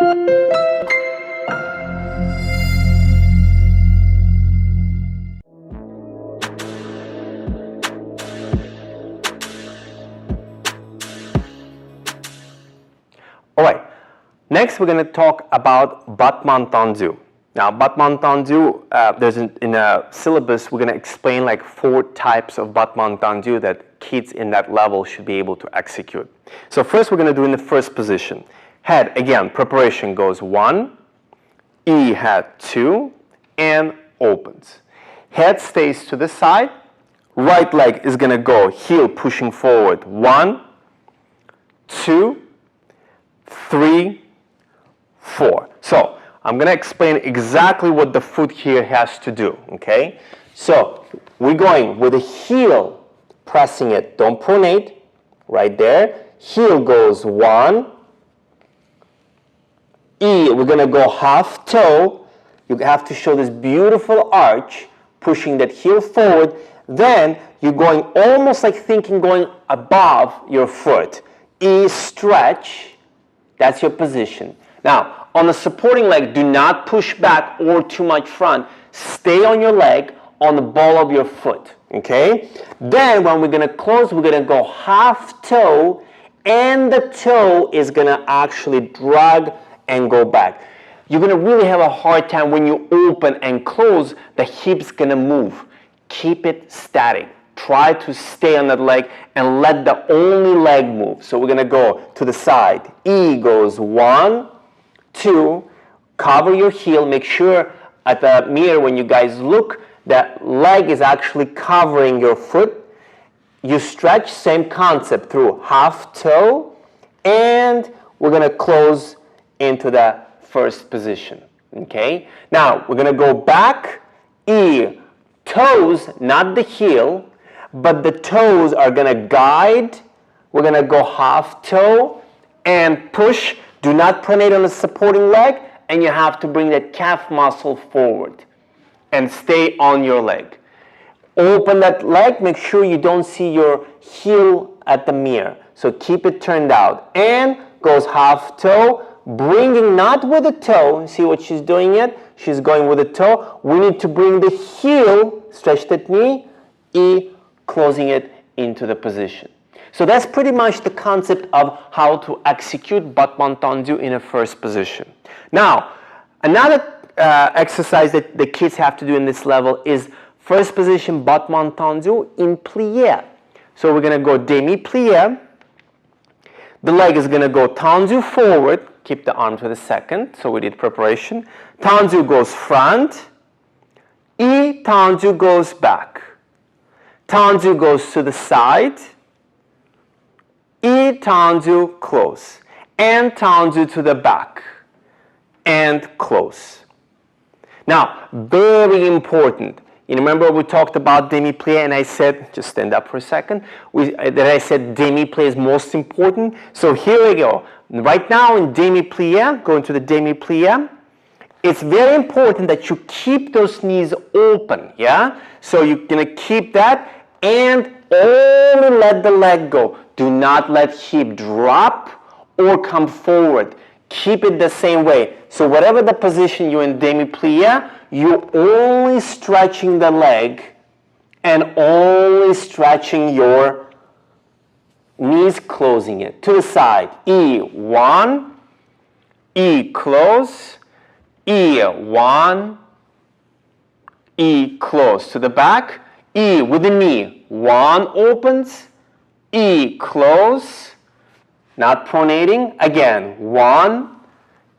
All right, next we're going to talk about Battement Tendu. Now, Battement Tendu, in a syllabus, we're going to explain like 4 types of Battement Tendu that kids in that level should be able to execute. So first we're going to do in the first position. Head, again, preparation goes 1, E head 2, and opens. Head stays to the side, right leg is going to go heel pushing forward 1, 2, 3, 4. So I'm going to explain exactly what the foot here has to do, okay? So we're going with the heel pressing it, don't pronate, right there. Heel goes 1, E, we're going to go half toe. You have to show this beautiful arch, pushing that heel forward. Then you're going almost like thinking going above your foot. E, stretch. That's your position. Now, on the supporting leg, do not push back or too much front. Stay on your leg, on the ball of your foot, okay? Then when we're going to close, we're going to go half toe, and the toe is going to actually drag and go back. You're going to really have a hard time when you open and close, the hip's going to move. Keep it static. Try to stay on that leg and let the only leg move. So we're going to go to the side. E goes 1, 2, cover your heel. Make sure at the mirror when you guys look, that leg is actually covering your foot. You stretch, same concept through half toe, and we're going to close into the first position. Okay? Now, we're going to go back. E, toes, not the heel, but the toes are going to guide. We're going to go half toe and push. Do not pronate on the supporting leg, and you have to bring that calf muscle forward and stay on your leg. Open that leg. Make sure you don't see your heel at the mirror. So keep it turned out. And goes half toe, bringing not with the toe. See what she's doing yet? She's going with the toe. We need to bring the heel, stretch that knee, E, closing it into the position. So that's pretty much the concept of how to execute Battement Tendu in a first position. Now, another exercise that the kids have to do in this level is first position Battement Tendu in plie. So we're going to go demi-plie. The leg is going to go tendu forward. Keep the arm to the second. So we did preparation. Tendu goes front. E, tendu goes back. Tendu goes to the side. E, tendu, close. And tendu to the back. And close. Now, very important. You remember we talked about demi-plie and I said, just stand up for a second, that I said demi-plie is most important. So here we go. Right now in demi-plie, going to the demi-plie, it's very important that you keep those knees open, yeah? So you're going to keep that and only let the leg go. Do not let hip drop or come forward. Keep it the same way. So whatever the position you're in demi-plie, you're only stretching the leg and only stretching your knees, closing it. To the side. E, 1. E, close. E, 1. E, close. To the back. E, with the knee. 1 opens. E, close. Not pronating. Again, 1.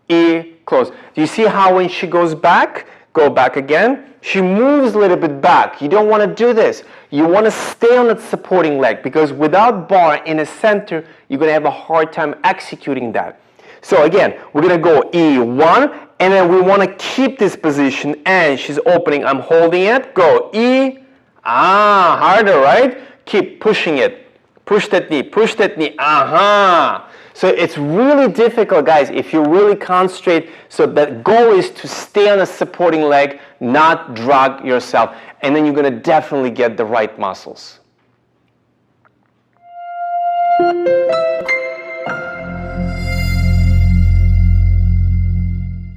E, close. Do you see how when she goes back, go back again, she moves a little bit back. You don't want to do this. You want to stay on that supporting leg because without bar in the center, you're going to have a hard time executing that. So again, we're going to go E1, and then we want to keep this position, and she's opening. I'm holding it. Go E. Harder, right? Keep pushing it. Push that knee. Push that knee. So it's really difficult, guys, if you really concentrate. So the goal is to stay on a supporting leg, not drag yourself. And then you're going to definitely get the right muscles.